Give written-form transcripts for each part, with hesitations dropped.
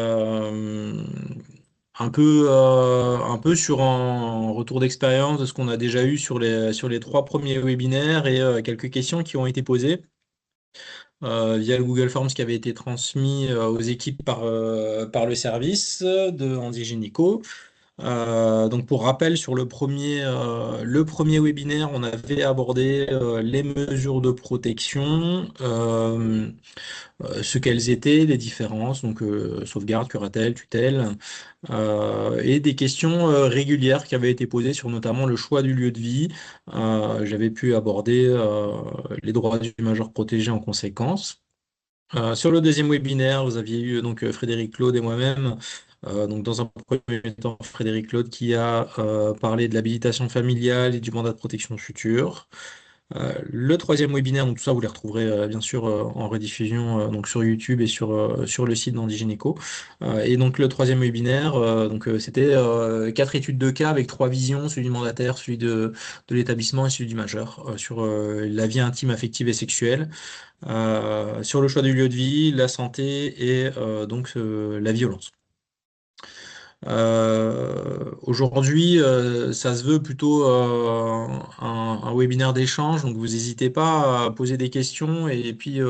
euh, un peu sur un retour d'expérience de ce qu'on a déjà eu sur les trois premiers webinaires et quelques questions qui ont été posées via le Google Forms qui avait été transmis aux équipes par le service de Andy Génico. Donc pour rappel, sur le premier webinaire, on avait abordé les mesures de protection, ce qu'elles étaient, les différences, donc sauvegarde, curatelle, tutelle, et des questions régulières qui avaient été posées sur notamment le choix du lieu de vie. J'avais pu aborder les droits du majeur protégé en conséquence. Sur le deuxième webinaire, vous aviez eu donc Frédéric Claude et moi-même. Donc dans un premier temps, Frédéric Claude qui a parlé de l'habilitation familiale et du mandat de protection future. Le troisième webinaire, donc tout ça vous les retrouverez bien sûr en rediffusion donc sur YouTube et sur le site d'Andigénico. Et donc le troisième webinaire, c'était quatre études de cas avec trois visions, celui du mandataire, celui de l'établissement et celui du majeur, sur la vie intime, affective et sexuelle, sur le choix du lieu de vie, la santé et la violence. Aujourd'hui, ça se veut plutôt un webinaire d'échange, donc vous n'hésitez pas à poser des questions et puis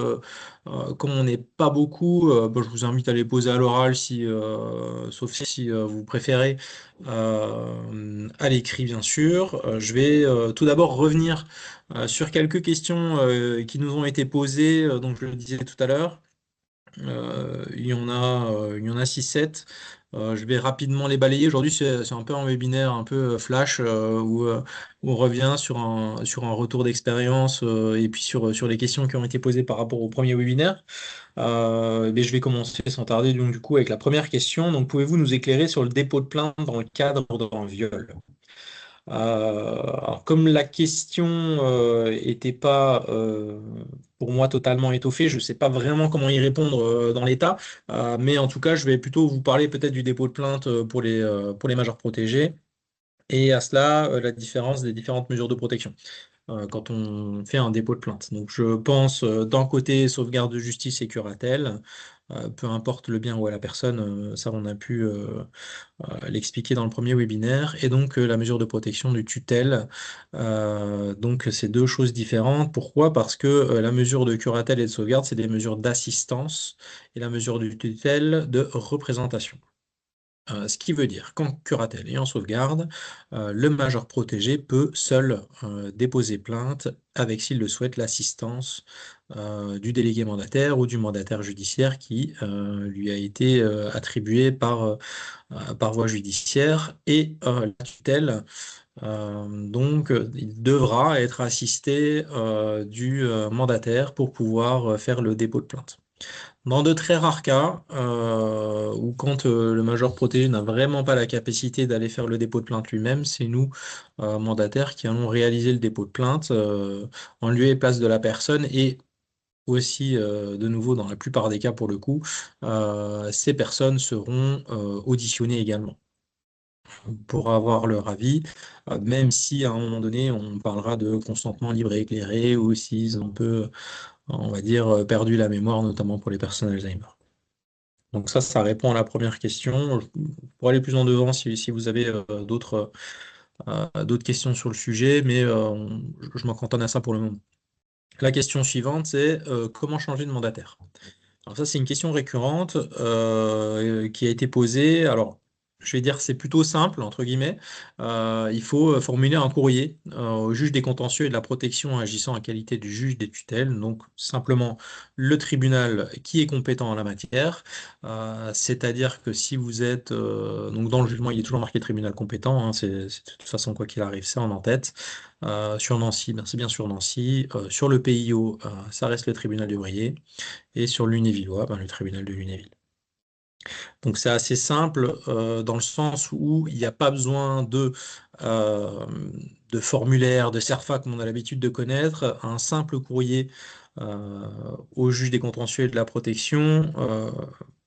comme on n'est pas beaucoup, je vous invite à les poser à l'oral sauf si vous préférez à l'écrit bien sûr. Je vais tout d'abord revenir sur quelques questions qui nous ont été posées, donc je le disais tout à l'heure. Il y en a 6-7. Je vais rapidement les balayer. Aujourd'hui, c'est un peu un webinaire un peu flash où on revient sur un retour d'expérience et puis sur les questions qui ont été posées par rapport au premier webinaire. Mais je vais commencer sans tarder donc, du coup avec la première question. Donc, pouvez-vous nous éclairer sur le dépôt de plainte dans le cadre d'un viol? Alors, comme la question était pas pour moi totalement étoffée, je ne sais pas vraiment comment y répondre dans l'état, mais en tout cas, je vais plutôt vous parler peut-être du dépôt de plainte pour les majeurs protégés et à cela la différence des différentes mesures de protection quand on fait un dépôt de plainte. Donc, je pense d'un côté sauvegarde de justice et curatelle. Peu importe le bien ou à la personne, ça on a pu l'expliquer dans le premier webinaire, et donc la mesure de protection du tutelle. Donc c'est deux choses différentes. Pourquoi? Parce que la mesure de curatelle et de sauvegarde, c'est des mesures d'assistance, et la mesure de tutelle de représentation. Ce qui veut dire qu'en curatelle et en sauvegarde, le major protégé peut seul déposer plainte avec, s'il le souhaite, l'assistance du délégué mandataire ou du mandataire judiciaire qui lui a été attribué par voie judiciaire, et la tutelle. Il devra être assisté du mandataire pour pouvoir faire le dépôt de plainte. Dans de très rares cas, ou quand le major protégé n'a vraiment pas la capacité d'aller faire le dépôt de plainte lui-même, c'est nous, mandataires, qui allons réaliser le dépôt de plainte en lieu et place de la personne, et aussi, de nouveau, dans la plupart des cas pour le coup, ces personnes seront auditionnées également pour avoir leur avis, même si à un moment donné, on parlera de consentement libre et éclairé, ou s'ils ont un peu, on va dire, perdu la mémoire, notamment pour les personnes Alzheimer. Donc ça répond à la première question. Pour aller plus en devant, si vous avez d'autres questions sur le sujet, mais je m'en cantonne à ça pour le moment. La question suivante, c'est comment changer de mandataire? Alors ça, c'est une question récurrente qui a été posée. Alors, je vais dire c'est plutôt simple, entre guillemets. Il faut formuler un courrier au juge des contentieux et de la protection agissant en qualité du juge des tutelles, donc simplement le tribunal qui est compétent en la matière. C'est-à-dire que si vous êtes... donc dans le jugement, il est toujours marqué tribunal compétent, hein, c'est de toute façon, quoi qu'il arrive, c'est en tête. Sur Nancy, ben, c'est bien sur Nancy. Sur le PIO, ça reste le tribunal du Brillet. Et sur Lunévillois, ben, le tribunal de Lunéville. Donc c'est assez simple dans le sens où il n'y a pas besoin euh, de formulaire, de CERFA comme on a l'habitude de connaître. Un simple courrier euh, au juge des contentieux et de la protection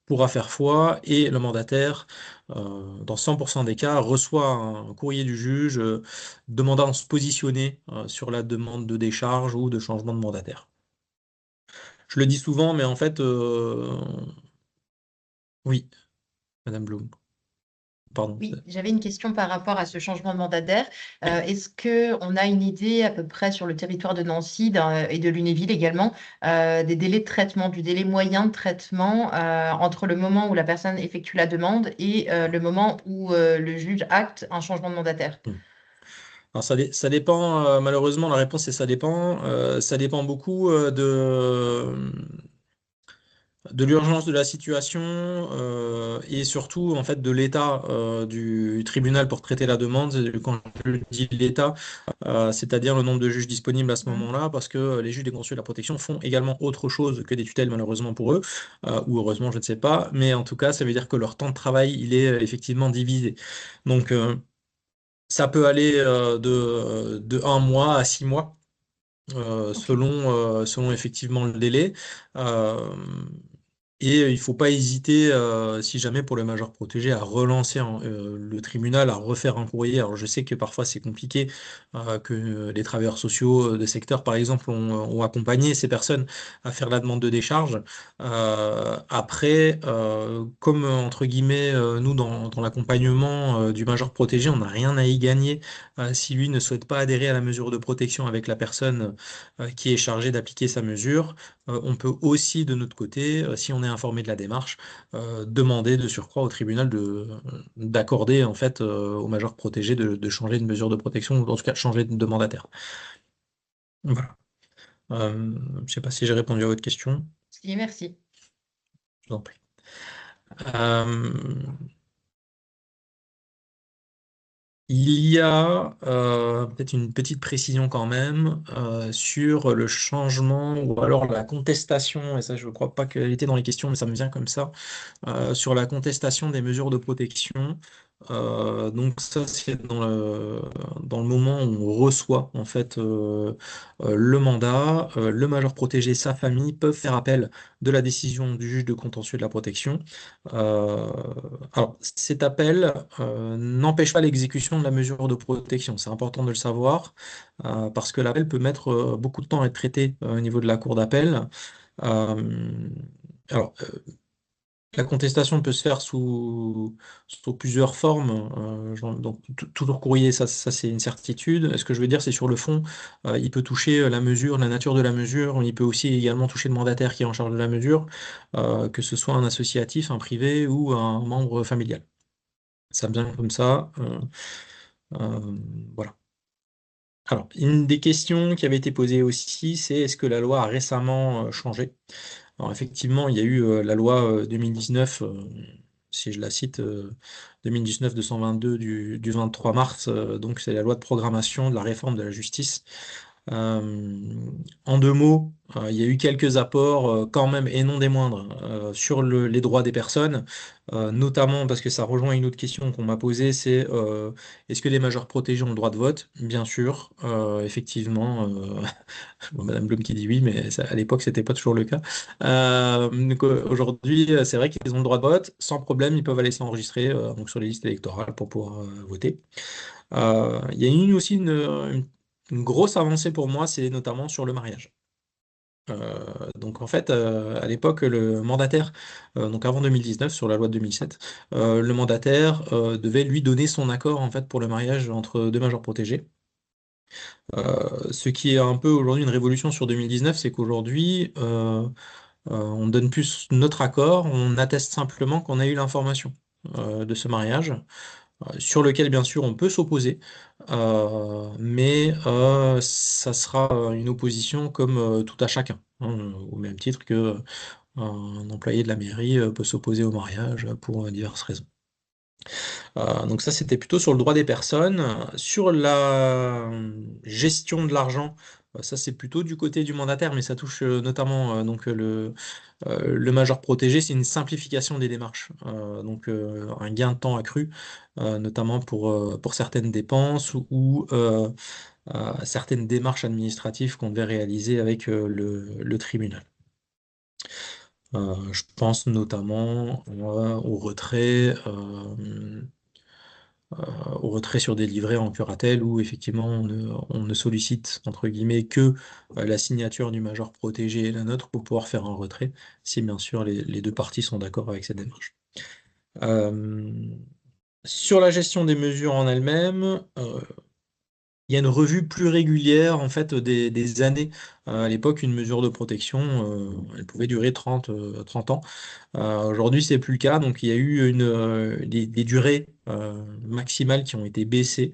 pourra faire foi, et le mandataire, dans 100% des cas, reçoit un courrier du juge demandant à se positionner sur la demande de décharge ou de changement de mandataire. Je le dis souvent, mais en fait, oui. Madame Blum. Pardon. Oui, j'avais une question par rapport à ce changement de mandataire. Est-ce que on a une idée à peu près sur le territoire de Nancy et de Lunéville également des délais de traitement, du délai moyen de traitement entre le moment où la personne effectue la demande et le moment où le juge acte un changement de mandataire? Hmm. Alors ça dépend, malheureusement la réponse c'est ça dépend. Ça dépend beaucoup de l'urgence de la situation et surtout en fait de l'état du tribunal pour traiter la demande. Quand je dis l'état, c'est-à-dire le nombre de juges disponibles à ce Mhm. moment-là, parce que les juges des contentieux de la protection font également autre chose que des tutelles malheureusement pour eux, ou heureusement je ne sais pas, mais en tout cas ça veut dire que leur temps de travail il est effectivement divisé. Donc ça peut aller de un mois à 6 mois Ok. selon effectivement le délai. Euh, et il ne faut pas hésiter, si jamais pour le major protégé, à relancer le tribunal, à refaire un courrier. Alors je sais que parfois c'est compliqué, que les travailleurs sociaux de secteur, par exemple, ont accompagné ces personnes à faire la demande de décharge. Après, comme entre guillemets, nous, dans l'accompagnement du major protégé, on n'a rien à y gagner si lui ne souhaite pas adhérer à la mesure de protection avec la personne qui est chargée d'appliquer sa mesure. On peut aussi, de notre côté, si on est informé de la démarche, demander de surcroît au tribunal d'accorder en fait au major protégé de changer de mesure de protection ou en tout cas changer de mandataire. Voilà. Je ne sais pas si j'ai répondu à votre question. Si, merci. Je vous en prie. Euh, Il y a peut-être une petite précision quand même sur le changement ou alors la contestation, et ça je ne crois pas qu'elle était dans les questions, mais ça me vient comme ça, sur la contestation des mesures de protection. Donc ça, c'est dans le moment où on reçoit en fait le mandat, le major protégé, sa famille peuvent faire appel de la décision du juge de contentieux de la protection. Euh, alors, cet appel n'empêche pas l'exécution de la mesure de protection. C'est important de le savoir parce que l'appel peut mettre beaucoup de temps à être traité au niveau de la cour d'appel. Euh, alors, la contestation peut se faire sous plusieurs formes. Donc, toujours courrier, ça c'est une certitude. Ce que je veux dire, c'est sur le fond, il peut toucher la mesure, la nature de la mesure. Il peut aussi également toucher le mandataire qui est en charge de la mesure, que ce soit un associatif, un privé ou un membre familial. Ça vient comme ça. Voilà. Alors, une des questions qui avait été posée aussi, c'est est-ce que la loi a récemment changé? Alors effectivement, il y a eu la loi 2019, si je la cite, 2019-222 du 23 mars, donc c'est la loi de programmation de la réforme de la justice. Euh, En deux mots, il y a eu quelques apports quand même, et non des moindres, sur les droits des personnes, notamment parce que ça rejoint une autre question qu'on m'a posée, c'est est-ce que les majeurs protégés ont le droit de vote? Bien sûr, effectivement, bon, Madame Blum qui dit oui, mais à l'époque, c'était pas toujours le cas. Donc, aujourd'hui, c'est vrai qu'ils ont le droit de vote, sans problème, ils peuvent aller s'enregistrer donc sur les listes électorales pour pouvoir voter. Il y a eu aussi une grosse avancée pour moi, c'est notamment sur le mariage. Donc en fait, à l'époque, le mandataire, donc avant 2019, sur la loi de 2007, le mandataire devait lui donner son accord en fait pour le mariage entre deux majeurs protégés. Ce qui est un peu aujourd'hui une révolution sur 2019, c'est qu'aujourd'hui, on donne plus notre accord, on atteste simplement qu'on a eu l'information de ce mariage, sur lequel bien sûr on peut s'opposer, mais ça sera une opposition comme tout à chacun, hein, au même titre que un employé de la mairie peut s'opposer au mariage pour diverses raisons. Donc ça, c'était plutôt sur le droit des personnes. Sur la gestion de l'argent, ça c'est plutôt du côté du mandataire, mais ça touche notamment donc le major protégé, c'est une simplification des démarches. Donc un gain de temps accru, notamment pour certaines dépenses ou certaines démarches administratives qu'on devait réaliser avec le tribunal. Je pense notamment au retrait sur des livrets en curatelle où effectivement on ne sollicite entre guillemets que la signature du major protégé et la nôtre pour pouvoir faire un retrait, si bien sûr les deux parties sont d'accord avec cette démarche. Euh, sur la gestion des mesures en elles-mêmes, il y a une revue plus régulière en fait des années. À l'époque, une mesure de protection, elle pouvait durer 30 ans. Aujourd'hui, c'est plus le cas, donc il y a eu des durées maximales qui ont été baissées.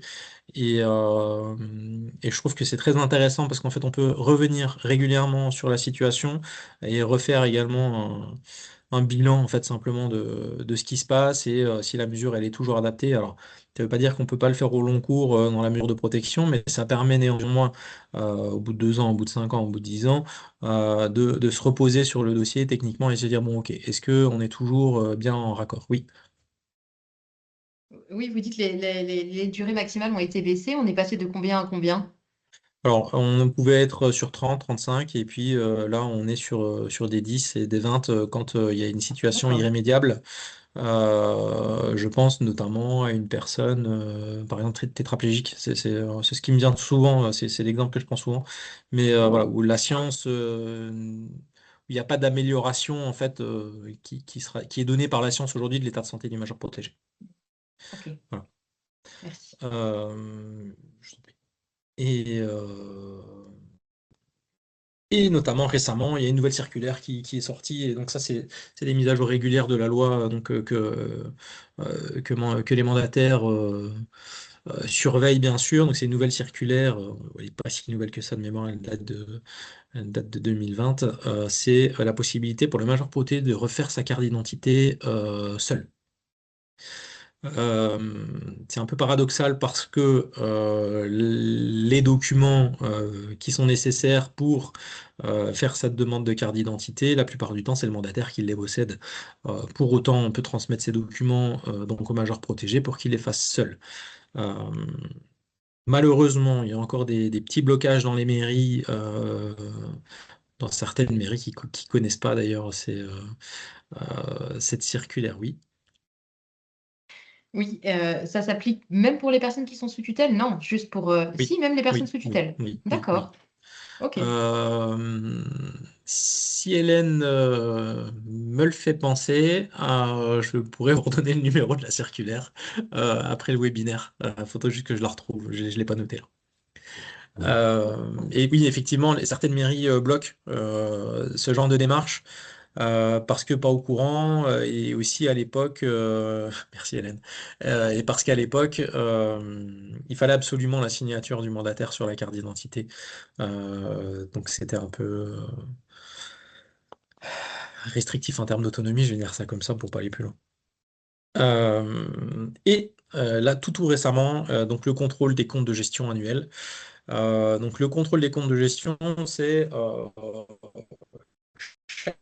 Et je trouve que c'est très intéressant parce qu'en fait, on peut revenir régulièrement sur la situation et refaire également un bilan en fait simplement de ce qui se passe et si la mesure elle est toujours adaptée. Alors, ça ne veut pas dire qu'on peut pas le faire au long cours dans la mesure de protection, mais ça permet néanmoins au bout de 2 ans, au bout de 5 ans, au bout de 10 ans, de se reposer sur le dossier techniquement et se dire bon ok, est-ce que on est toujours bien en raccord? Oui. Oui, vous dites les durées maximales ont été baissées. On est passé de combien à combien? Alors, on pouvait être sur 30, 35, et puis là, on est sur des 10 et des 20 quand il y a une situation D'accord. irrémédiable. Je pense notamment à une personne, par exemple, tétraplégique. C'est ce qui me vient souvent, c'est l'exemple que je prends souvent. Mais voilà, où la science, où il n'y a pas d'amélioration en fait qui est donnée par la science aujourd'hui de l'état de santé du majeur protégé. Ok, Voilà. merci. Je t'en prie. Et, Et notamment récemment, il y a une nouvelle circulaire qui est sortie, et donc ça, c'est des mises à jour régulières de la loi donc, que les mandataires surveillent bien sûr. Donc c'est une nouvelle circulaire, elle n'est pas si nouvelle que ça de mémoire, elle date de 2020. C'est la possibilité pour le major poté de refaire sa carte d'identité seul. Euh, c'est un peu paradoxal parce que les documents qui sont nécessaires pour faire cette demande de carte d'identité, la plupart du temps, c'est le mandataire qui les possède. Pour autant, on peut transmettre ces documents donc au major protégé pour qu'il les fasse seul. Euh, Malheureusement, il y a encore des petits blocages dans les mairies, dans certaines mairies qui connaissent pas d'ailleurs cette circulaire, oui. Oui, ça s'applique même pour les personnes qui sont sous tutelle? Non, juste pour... Si, Oui, même les personnes oui, sous oui, tutelle. oui, oui, oui. D'accord. Ok. Euh, Si Hélène me le fait penser, je pourrais vous redonner le numéro de la circulaire après le webinaire. Il faudrait juste que je la retrouve. Je ne l'ai pas noté là. Et oui, effectivement, certaines mairies bloquent ce genre de démarche parce que pas au courant et aussi à l'époque, merci Hélène, et parce qu'à l'époque, il fallait absolument la signature du mandataire sur la carte d'identité. Donc c'était un peu restrictif en termes d'autonomie, je vais dire ça comme ça pour pas aller plus loin. Là, tout récemment, donc le contrôle des comptes de gestion annuels. Donc le contrôle des comptes de gestion, c'est chaque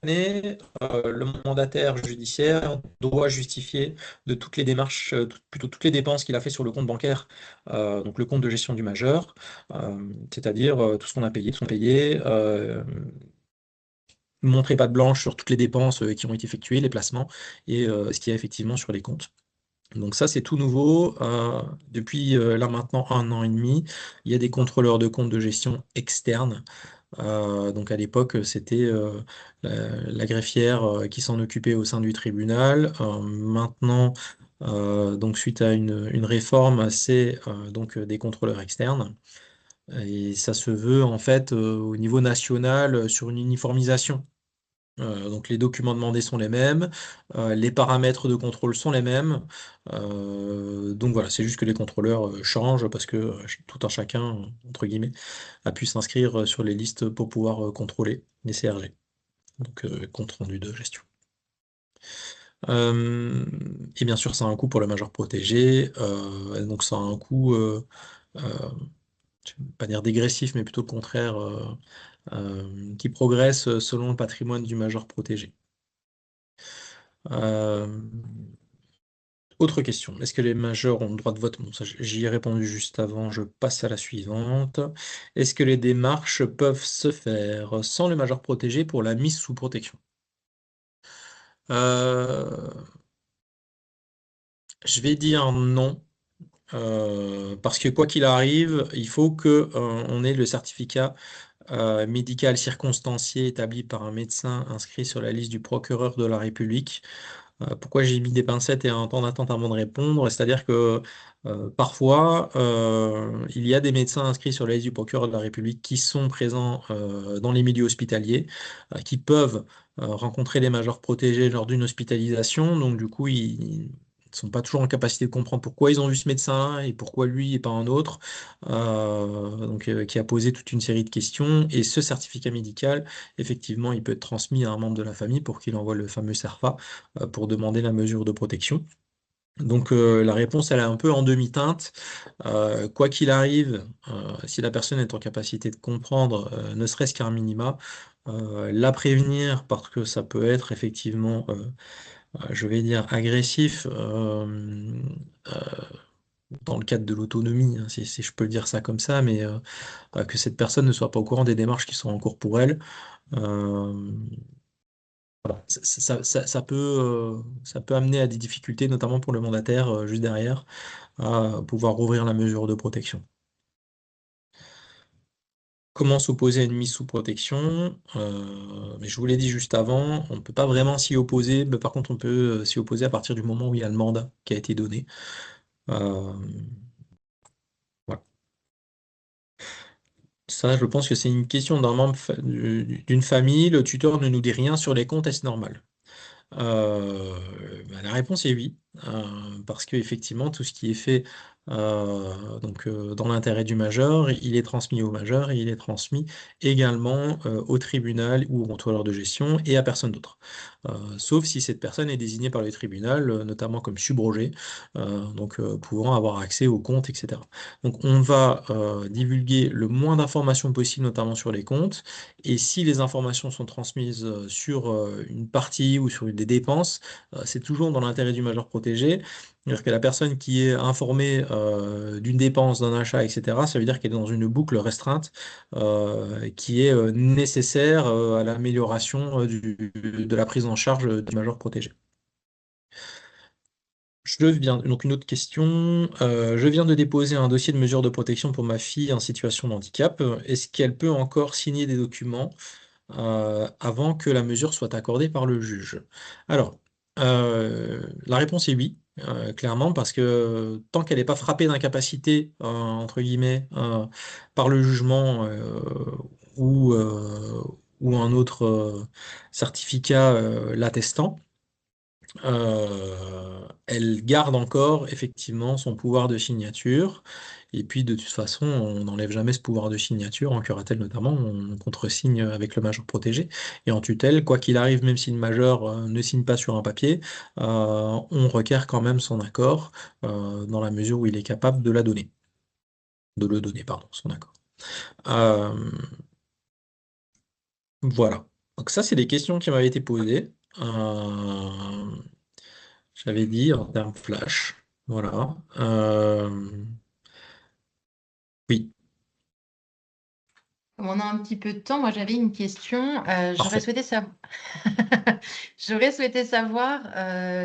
année, le mandataire judiciaire doit justifier de toutes les démarches, plutôt toutes les dépenses qu'il a fait sur le compte bancaire, donc le compte de gestion du majeur, c'est-à-dire tout ce qu'on a payé, tout ce qu'on a payé, montrer patte blanche sur toutes les dépenses qui ont été effectuées, les placements, et ce qu'il y a effectivement sur les comptes. Donc ça, c'est tout nouveau. Depuis là maintenant 1 an et demi, il y a des contrôleurs de comptes de gestion externes. Donc à l'époque, c'était la greffière qui s'en occupait au sein du tribunal. Maintenant, donc suite à une réforme, c'est donc des contrôleurs externes. Et ça se veut en fait au niveau national sur une uniformisation. Donc les documents demandés sont les mêmes, les paramètres de contrôle sont les mêmes. Donc voilà, c'est juste que les contrôleurs changent parce que tout un chacun, entre guillemets, a pu s'inscrire sur les listes pour pouvoir contrôler les CRG, donc compte rendu de gestion. Et bien sûr, ça a un coût pour le major protégé, donc ça a un coût, euh, je ne vais pas dire dégressif, mais plutôt le contraire, qui progresse selon le patrimoine du major protégé. Euh, Autre question. Est-ce que les majeurs ont le droit de vote? Bon, ça, j'y ai répondu juste avant. Je passe à la suivante. Est-ce que les démarches peuvent se faire sans le majeur protégé pour la mise sous protection? Euh, je vais dire non. Parce que quoi qu'il arrive, il faut que on ait le certificat médical circonstancié établi par un médecin inscrit sur la liste du procureur de la République. Pourquoi j'ai mis des pincettes et un temps d'attente avant de répondre? C'est-à-dire que parfois, il y a des médecins inscrits sur la liste du procureur de la République qui sont présents dans les milieux hospitaliers, qui peuvent rencontrer les majeurs protégés lors d'une hospitalisation. Donc, du coup, ils ne sont pas toujours en capacité de comprendre pourquoi ils ont vu ce médecin et pourquoi lui et pas un autre. Qui a posé toute une série de questions. Et ce certificat médical, effectivement, il peut être transmis à un membre de la famille pour qu'il envoie le fameux CERFA pour demander la mesure de protection. Donc la réponse, elle est un peu en demi-teinte. Quoi qu'il arrive, si la personne est en capacité de comprendre, ne serait-ce qu'un minima, la prévenir parce que ça peut être effectivement, je vais dire, agressif euh, dans le cadre de l'autonomie, hein, si je peux dire ça comme ça, mais que cette personne ne soit pas au courant des démarches qui sont en cours pour elle. Euh, voilà. Ça peut amener à des difficultés, notamment pour le mandataire juste derrière, à pouvoir rouvrir la mesure de protection. Comment s'opposer à une mise sous protection? Mais je vous l'ai dit juste avant, on ne peut pas vraiment s'y opposer, mais par contre on peut s'y opposer à partir du moment où il y a le mandat qui a été donné. Euh, voilà. Ça, je pense que c'est une question d'un membre d'une famille. Le tuteur ne nous dit rien sur les comptes, est-ce normal? Euh, La réponse est oui, parce que effectivement tout ce qui est fait dans l'intérêt du majeur, il est transmis au majeur et il est transmis également au tribunal ou au contrôleur de gestion et à personne d'autre. Sauf si cette personne est désignée par le tribunal, notamment comme subrogé, pouvant avoir accès aux comptes, etc. Donc on va divulguer le moins d'informations possible, notamment sur les comptes. Et si les informations sont transmises sur une partie ou sur des dépenses, c'est toujours dans l'intérêt du majeur protégé. C'est-à-dire que la personne qui est informée d'une dépense, d'un achat, etc., ça veut dire qu'elle est dans une boucle restreinte qui est nécessaire à l'amélioration de la prise en charge du majeur protégé. Donc une autre question. Je viens de déposer un dossier de mesure de protection pour ma fille en situation de handicap. Est-ce qu'elle peut encore signer des documents avant que la mesure soit accordée par le juge? Alors, la réponse est oui, clairement, parce que tant qu'elle n'est pas frappée d'incapacité, entre guillemets, par le jugement ou, euh, ou un autre certificat l'attestant, elle garde encore effectivement son pouvoir de signature. Et puis de toute façon, on n'enlève jamais ce pouvoir de signature, en curatelle notamment, on contresigne avec le majeur protégé. Et en tutelle, quoi qu'il arrive, même si le majeur ne signe pas sur un papier, on requiert quand même son accord dans la mesure où il est capable de la donner. De le donner, pardon, son accord. Euh, voilà. Donc ça, c'est des questions qui m'avaient été posées. J'avais dit en termes flash. Voilà. Oui, Comme on a un petit peu de temps, moi j'avais une question. parfait. J'aurais souhaité savoir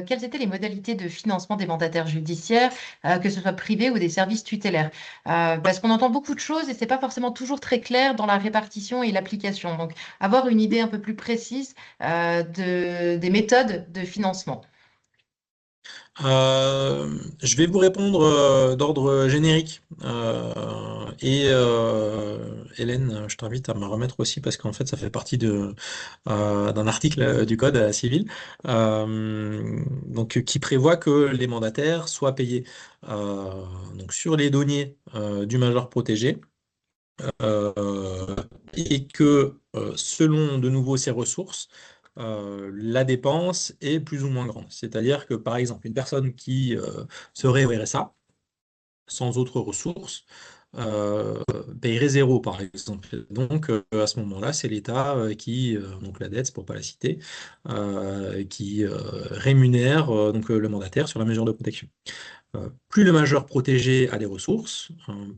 quelles étaient les modalités de financement des mandataires judiciaires, que ce soit privé ou des services tutélaires. Parce qu'on entend beaucoup de choses et c'est pas forcément toujours très clair dans la répartition et l'application. Donc, avoir une idée un peu plus précise des méthodes de financement. Je vais vous répondre d'ordre générique. Hélène, je t'invite à me remettre aussi parce qu'en fait, ça fait partie d'un article du Code civil qui prévoit que les mandataires soient payés sur les deniers du majeur protégé et que selon de nouveau ses ressources, la dépense est plus ou moins grande. C'est-à-dire que par exemple, une personne qui serait au RSA sans autres ressources payerait zéro par exemple. Donc à ce moment-là, c'est l'État donc la dette, pour pas la citer, qui rémunère le mandataire sur la mesure de protection. Plus le majeur protégé a des ressources,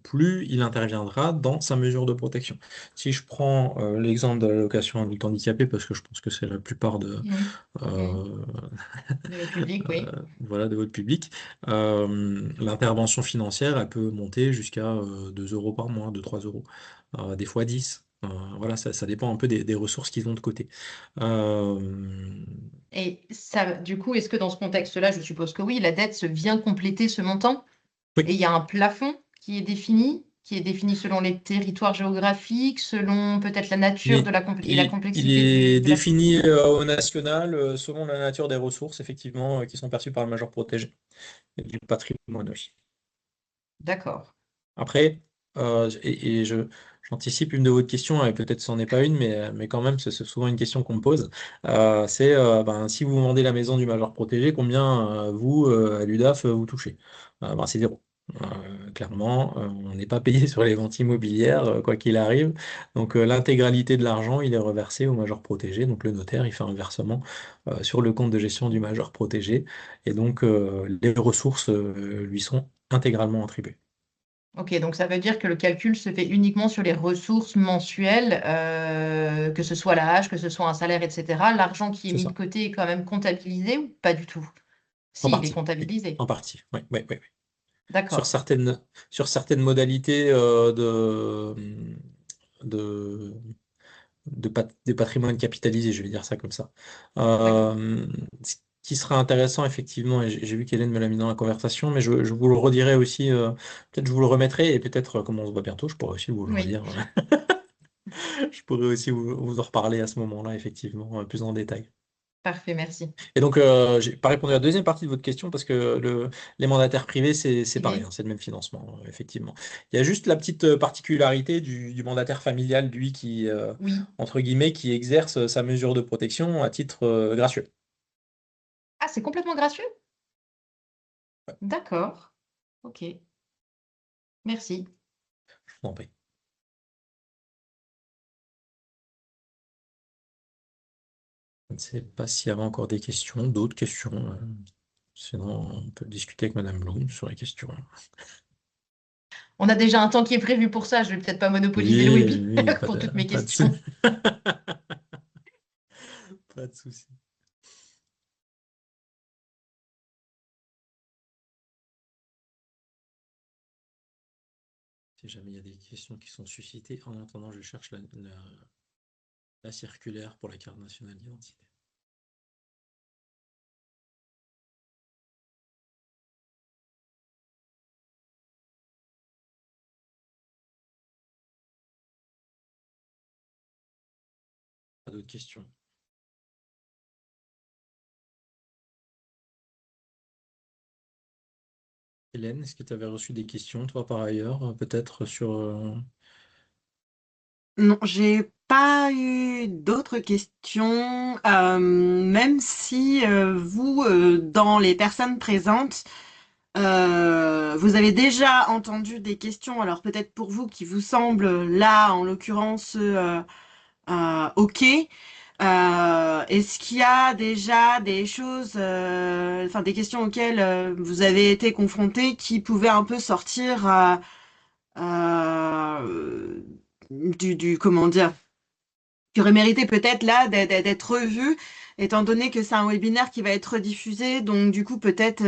plus il interviendra dans sa mesure de protection. Si je prends l'exemple de l'allocation adulte handicapé, parce que je pense que c'est la plupart Mhm. Mhm. euh, De votre public, oui. de votre public, l'intervention financière, elle peut monter jusqu'à 2 euros par mois, 2-3 euros, des fois 10. Voilà, ça dépend un peu des ressources qu'ils ont de côté. Euh, Et ça, du coup, est-ce que dans ce contexte-là, je suppose que oui, la dette se vient compléter ce montant et oui, il y a un plafond qui est défini selon les territoires géographiques, selon peut-être la nature de et la il complexité est de la... défini au national selon la nature des ressources, effectivement, qui sont perçues par le majeur protégé et du patrimoine aussi. D'accord. Après, j'anticipe une de vos questions, et peut-être ce n'en est pas une, mais quand même, c'est souvent une question qu'on me pose. C'est ben, si vous vendez la maison du major protégé, combien vous, à l'UDAF, vous touchez? Ben, c'est zéro. Clairement, on n'est pas payé sur les ventes immobilières, quoi qu'il arrive. Donc l'intégralité de l'argent, il est reversé au major protégé. Donc le notaire, il fait un versement sur le compte de gestion du major protégé. Et donc les ressources lui sont intégralement attribuées. Ok, donc ça veut dire que le calcul se fait uniquement sur les ressources mensuelles, que ce soit la hache, que ce soit un salaire, etc. L'argent qui est C'est mis de ça. côté est quand même comptabilisé ou pas du tout? En Si, il est partie, oui. comptabilisé. En partie, oui, oui, oui, oui. Sur D'accord, certaines, sur certaines modalités de, des patrimoines capitalisés, je vais dire ça comme ça. d'accord. Ce qui sera intéressant, effectivement, et j'ai vu qu'Hélène me l'a mis dans la conversation, mais je vous le redirai aussi, peut-être je vous le remettrai, et peut-être, comme on se voit bientôt, je pourrais aussi vous le Oui, redire. Je pourrais aussi vous en reparler à ce moment-là, effectivement, plus en détail. parfait, merci. Et donc, j'ai pas répondu à la deuxième partie de votre question parce que les mandataires privés, c'est pareil, hein, Privé? c'est le même financement, effectivement. Il y a juste la petite particularité du mandataire familial, lui, qui, Oui. entre guillemets, qui exerce sa mesure de protection à titre gracieux. Ah, c'est complètement gracieux? D'accord. Ok, merci. Je vous en prie. Je ne sais pas s'il y avait encore des questions, d'autres questions. Sinon, on peut discuter avec Madame Bloom sur les questions. On a déjà un temps qui est prévu pour ça. Je vais peut-être pas monopoliser le Oui, oui, webinaire pour toutes mes pas de, questions. pas de souci. Si jamais il y a des questions qui sont suscitées, en attendant, je cherche la circulaire pour la carte nationale d'identité. Pas d'autres questions. Hélène, est-ce que tu avais reçu des questions, toi, par ailleurs, peut-être sur... Non, j'ai pas eu d'autres questions, même si vous, dans les personnes présentes, vous avez déjà entendu des questions, alors peut-être pour vous qui vous semblent là, en l'occurrence, OK. Est-ce qu'il y a déjà des choses, enfin des questions auxquelles vous avez été confrontés qui pouvaient un peu sortir euh, comment dire, qui aurait mérité peut-être là d'être revu, étant donné que c'est un webinaire qui va être diffusé, donc du coup peut-être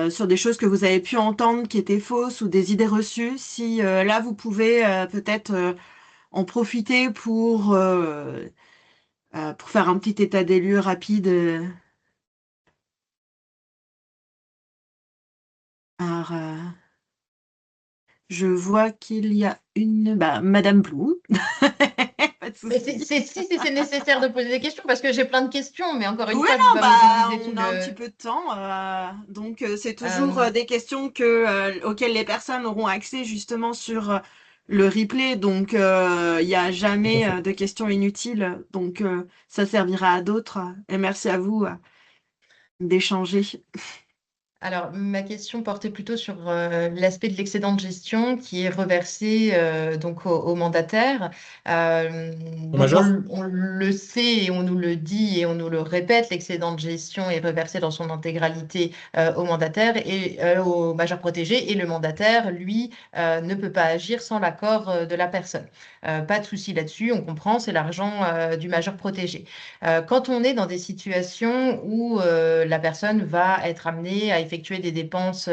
sur des choses que vous avez pu entendre qui étaient fausses ou des idées reçues, si là vous pouvez peut-être en profiter pour faire un petit état des lieux rapide. Alors, je vois qu'il y a une, bah, Madame Blue. Pas de Mais souci. si c'est nécessaire de poser des questions, parce que j'ai plein de questions, mais encore une Oui, fois, je ne veux non, pas bah, monopoliser tout on a un petit le... peu de temps, donc c'est toujours Euh, des questions auxquelles les personnes auront accès justement sur le replay, donc il n'y a Tout à jamais fait. de questions inutiles, donc ça servira à d'autres. Et merci à vous d'échanger. Alors, ma question portait plutôt sur l'aspect de l'excédent de gestion qui est reversé donc au mandataire. Au Donc, major? on le sait et on nous le dit et on nous le répète, l'excédent de gestion est reversé dans son intégralité au mandataire et au majeur protégé et le mandataire, lui, ne peut pas agir sans l'accord de la personne. Pas de souci là-dessus, on comprend, c'est l'argent du majeur protégé. Quand on est dans des situations où la personne va être amenée à effectuer effectuer des dépenses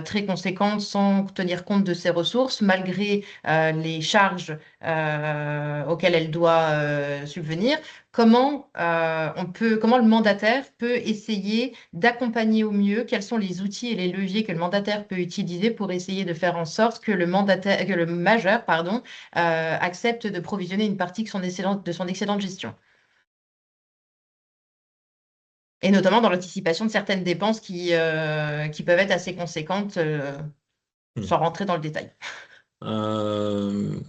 très conséquentes sans tenir compte de ses ressources, malgré les charges auxquelles elle doit subvenir. Comment le mandataire peut essayer d'accompagner au mieux, quels sont les outils et les leviers que le mandataire peut utiliser pour essayer de faire en sorte que que le majeur, pardon, accepte de provisionner une partie de de son excédent de gestion. Et notamment dans l'anticipation de certaines dépenses qui peuvent être assez conséquentes, sans rentrer dans le détail. Euh,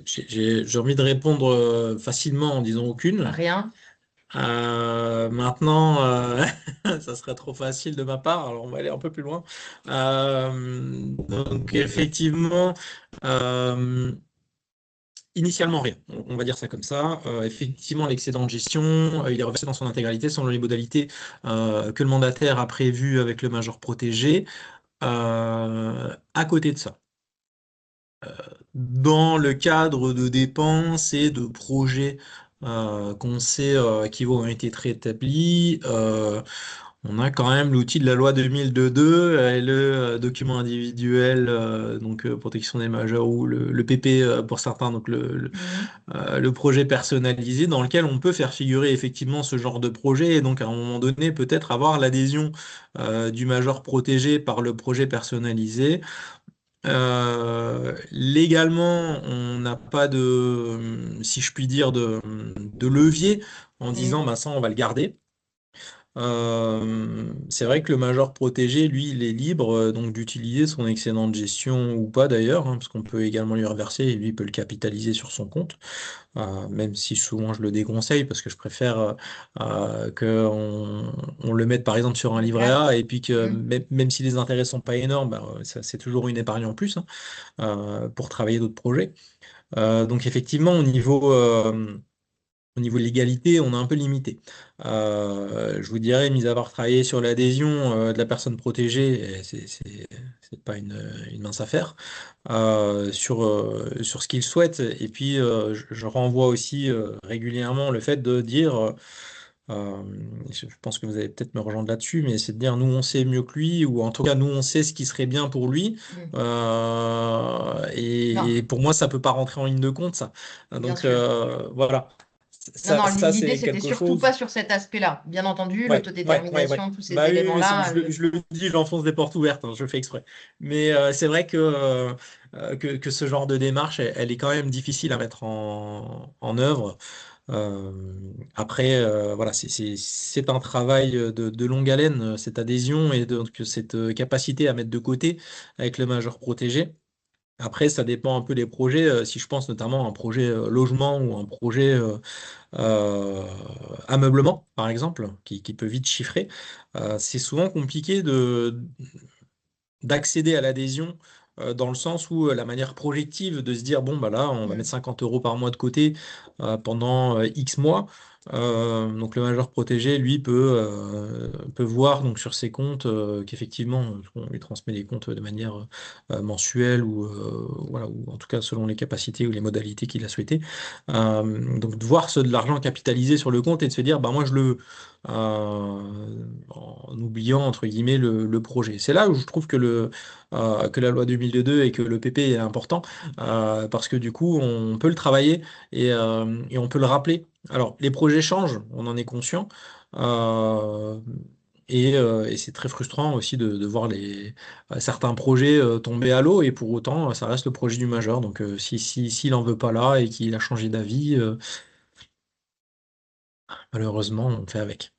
j'ai envie de répondre facilement en disant aucune. Rien. Maintenant, ça serait trop facile de ma part, alors on va aller un peu plus loin. Donc effectivement, initialement rien, on va dire ça comme ça. Effectivement, l'excédent de gestion, il est reversé dans son intégralité selon les modalités que le mandataire a prévues avec le major protégé. À côté de ça, dans le cadre de dépenses et de projets qu'on sait qui ont été très établis, on a quand même l'outil de la loi 2002 et le document individuel, donc protection des majeurs ou le PP pour certains, donc le projet personnalisé dans lequel on peut faire figurer effectivement ce genre de projet et donc à un moment donné peut-être avoir l'adhésion du major protégé par le projet personnalisé. Légalement, on n'a pas de, si je puis dire, de levier en disant bah ça on va le garder. C'est vrai que le major protégé, lui, il est libre donc d'utiliser son excédent de gestion ou pas d'ailleurs, parce qu'on peut également lui reverser et lui il peut le capitaliser sur son compte, même si souvent je le déconseille parce que je préfère qu'on le mette par exemple sur un livret A et puis que même si les intérêts sont pas énormes, bah, c'est toujours une épargne en plus pour travailler d'autres projets. Donc effectivement, au niveau légalité, on est un peu limité. Je vous dirais, mis à part travailler sur l'adhésion de la personne protégée, et c'est pas une mince affaire, sur ce qu'il souhaite. Et puis, je renvoie aussi régulièrement le fait de dire, euh, je pense que vous allez peut-être me rejoindre là-dessus, mais c'est de dire, nous, on sait mieux que lui, ou en tout cas, nous, on sait ce qui serait bien pour lui. Non, Et pour moi, ça peut pas rentrer en ligne de compte, ça. bien Donc, sûr. voilà. Non, non, Ça l'idée, c'est c'était quelque surtout chose. pas sur cet aspect-là. Bien entendu, Ouais. l'autodétermination, tous ces Bah oui, oui, éléments-là. je le dis, j'enfonce des portes ouvertes, hein, je fais exprès. Mais c'est vrai que ce genre de démarche, elle est quand même difficile à mettre en œuvre. Euh, Après, voilà, c'est un travail de longue haleine, cette adhésion et donc cette capacité à mettre de côté avec le majeur protégé. Après, ça dépend un peu des projets. Si je pense notamment à un projet logement ou un projet euh, ameublement, par exemple, qui peut vite chiffrer, c'est souvent compliqué d'accéder à l'adhésion dans le sens où la manière projective de se dire, bon, bah là, on va mettre 50 euros par mois de côté pendant X mois. Donc le majeur protégé, lui, peut voir donc, sur ses comptes qu'effectivement, on lui transmet les comptes de manière mensuelle ou, voilà, ou en tout cas selon les capacités ou les modalités qu'il a souhaité. Donc de voir de l'argent capitalisé sur le compte et de se dire, bah moi je le veux. En oubliant entre guillemets le projet. C'est là où je trouve que la loi 2002 et que le PP est important parce que du coup on peut le travailler et on peut le rappeler. Alors les projets changent, on en est conscient. euh, et c'est très frustrant aussi de voir certains projets tomber à l'eau et pour autant ça reste le projet du majeur. Donc s'il en veut pas là et qu'il a changé d'avis, malheureusement on fait avec.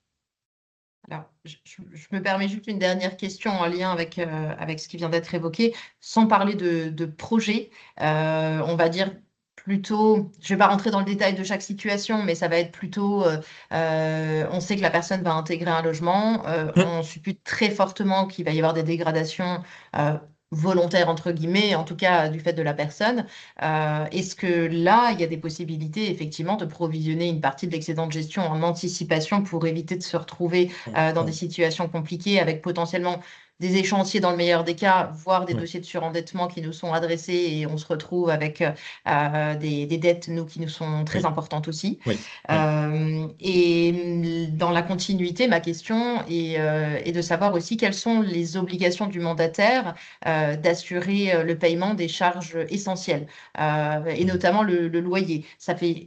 Alors, je me permets juste une dernière question en lien avec ce qui vient d'être évoqué, sans parler de projet. On va dire plutôt, je ne vais pas rentrer dans le détail de chaque situation, mais ça va être plutôt, on sait que la personne va intégrer un logement, on suppute très fortement qu'il va y avoir des dégradations. Volontaires entre guillemets, en tout cas du fait de la personne. Est-ce que là, il y a des possibilités effectivement de provisionner une partie de l'excédent de gestion en anticipation pour éviter de se retrouver dans des situations compliquées avec potentiellement des échéanciers dans le meilleur des cas, voire des Oui, dossiers de surendettement qui nous sont adressés et on se retrouve avec des dettes, nous, qui nous sont très oui, importantes aussi. oui, oui. Dans la continuité, ma question est de savoir aussi quelles sont les obligations du mandataire d'assurer le paiement des charges essentielles, et Mhm. notamment le loyer.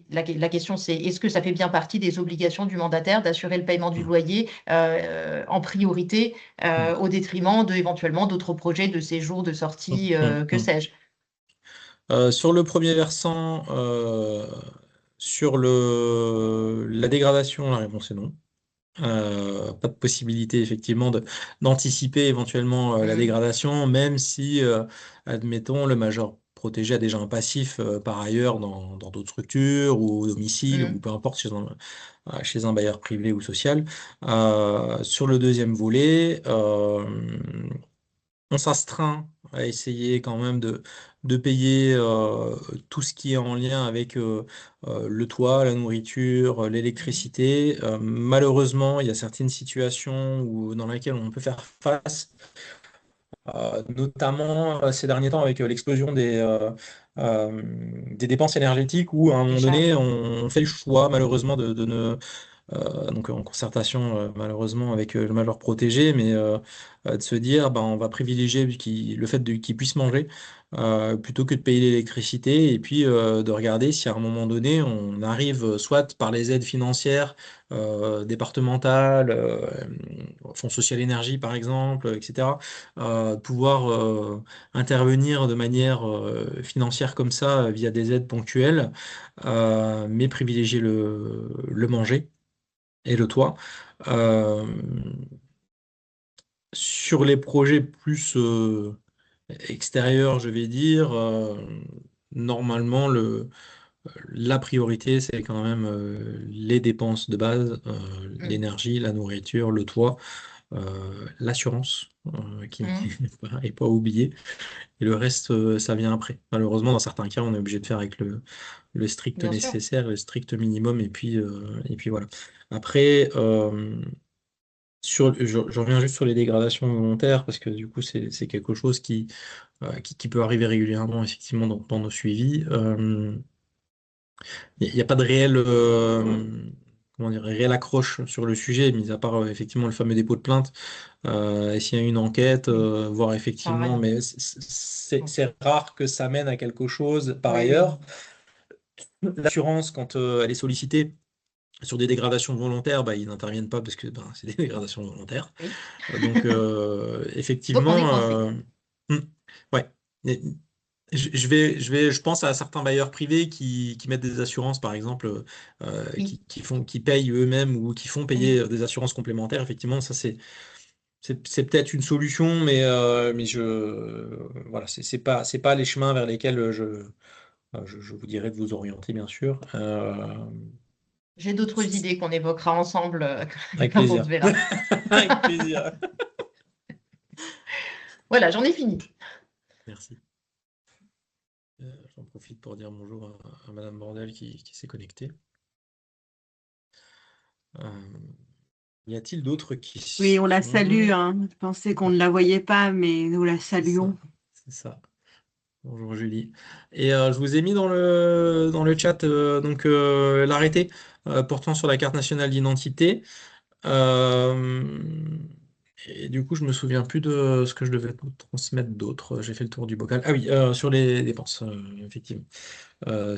La question, c'est est-ce que ça fait bien partie des obligations du mandataire d'assurer le paiement du Mhm. loyer en priorité Mhm. au détriment éventuellement d'autres projets de séjour, de sortie, Mhm. que Mhm. sais-je? Sur le premier versant, sur la dégradation, la réponse est non. Pas de possibilité effectivement d'anticiper éventuellement la Hmm, dégradation, même si, admettons, le major protégé a déjà un passif par ailleurs dans d'autres structures ou au domicile ou hmm, peu importe chez un bailleur privé ou social. Sur le deuxième volet, on s'astreint à essayer quand même de payer tout ce qui est en lien avec le toit, la nourriture, hmm, l'électricité. Malheureusement, il y a certaines situations dans lesquelles on peut faire face, notamment ces derniers temps avec l'explosion des dépenses énergétiques où à un des moment donné, charges. on fait le choix malheureusement de ne donc en concertation malheureusement avec le major protégé, mais de se dire ben, on va privilégier le fait qu'il puisse manger plutôt que de payer l'électricité et puis de regarder si à un moment donné on arrive soit par les aides financières départementales, Fonds social énergie par exemple, etc., pouvoir intervenir de manière financière comme ça via des aides ponctuelles, mais privilégier le manger et le toit. Euh, sur les projets plus extérieurs, je vais dire, normalement, la priorité, c'est quand même les dépenses de base, Hmm, l'énergie, la nourriture, le toit, l'assurance, qui hmm. n'est pas oublié. Et le reste, ça vient après. Malheureusement, dans certains cas, on est obligé de faire avec le strict Bien sûr. nécessaire, le strict minimum, et puis voilà. Après, je reviens juste sur les dégradations volontaires parce que du coup c'est quelque chose qui peut arriver régulièrement effectivement dans nos suivis. Il n'y a pas de comment dire, réelle accroche sur le sujet, mis à part effectivement le fameux dépôt de plainte. Et s'il y a une enquête, Oui, voir ça effectivement, rien. mais Bon. c'est rare que ça mène à quelque chose par Oui, oui. ailleurs. L'assurance, quand elle est sollicitée sur des dégradations volontaires, bah, ils n'interviennent pas parce que ben, c'est des dégradations volontaires. Oui. Donc, Donc on est effectivement, coincé. hmm, ouais. Et je pense à certains bailleurs privés qui mettent des assurances, par exemple, Oui, qui payent eux-mêmes ou qui font payer oui. des assurances complémentaires. Effectivement, ça c'est peut-être une solution, mais voilà, c'est pas les chemins vers lesquels je vous dirais de vous orienter, bien sûr. J'ai d'autres idées qu'on évoquera ensemble Avec quand on plaisir. se verra. Avec plaisir. Voilà, j'en ai fini. Merci. J'en profite pour dire bonjour à Madame Bordel qui s'est connectée. Euh, y a-t-il d'autres Oui, on la salue, questions? hein. Je pensais qu'on Ouais, ne la voyait pas, mais nous la c'est ça, saluons. c'est ça. Bonjour Julie. Et je vous ai mis dans le chat donc l'arrêté portant sur la carte nationale d'identité. Euh, et du coup, je me souviens plus de ce que je devais vous transmettre d'autre. J'ai fait le tour du bocal. Ah oui, sur les dépenses, effectivement.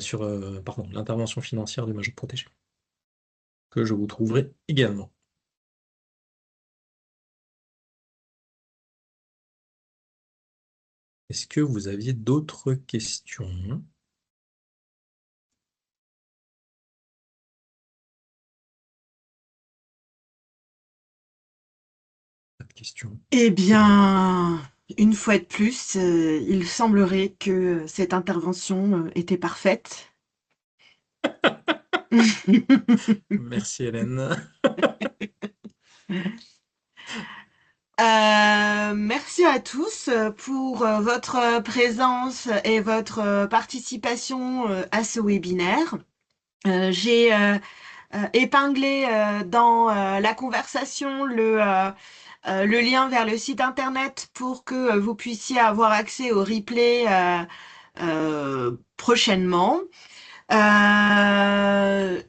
Sur pardon, l'intervention financière du major protégé, que je vous trouverai également. Est-ce que vous aviez d'autres questions? Pas de questions. Eh C'est bon. bien, une fois de plus, il semblerait que cette intervention était parfaite. Merci Hélène. Merci à tous pour votre présence et votre participation à ce webinaire. J'ai épinglé dans la conversation le lien vers le site internet pour que vous puissiez avoir accès au replay prochainement.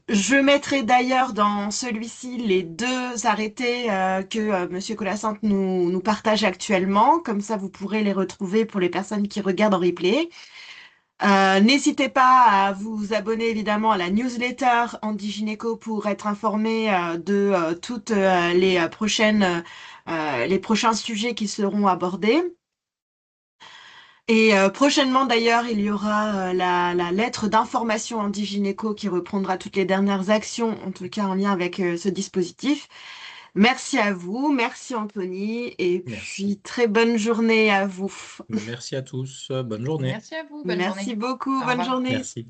Je mettrai d'ailleurs dans celui-ci les deux arrêtés que Monsieur Colassante nous partage actuellement. Comme ça, vous pourrez les retrouver pour les personnes qui regardent en replay. N'hésitez pas à vous abonner évidemment à la newsletter Andy Gynéco pour être informé de toutes les prochains sujets qui seront abordés. Et prochainement d'ailleurs, il y aura la lettre d'information Andy Gynéco qui reprendra toutes les dernières actions, en tout cas en lien avec ce dispositif. Merci à vous, merci Anthony, et Merci. puis très bonne journée à vous. Merci à tous. Bonne journée. Merci à vous. Bonne Merci journée. beaucoup, Au bonne revoir. journée. Merci.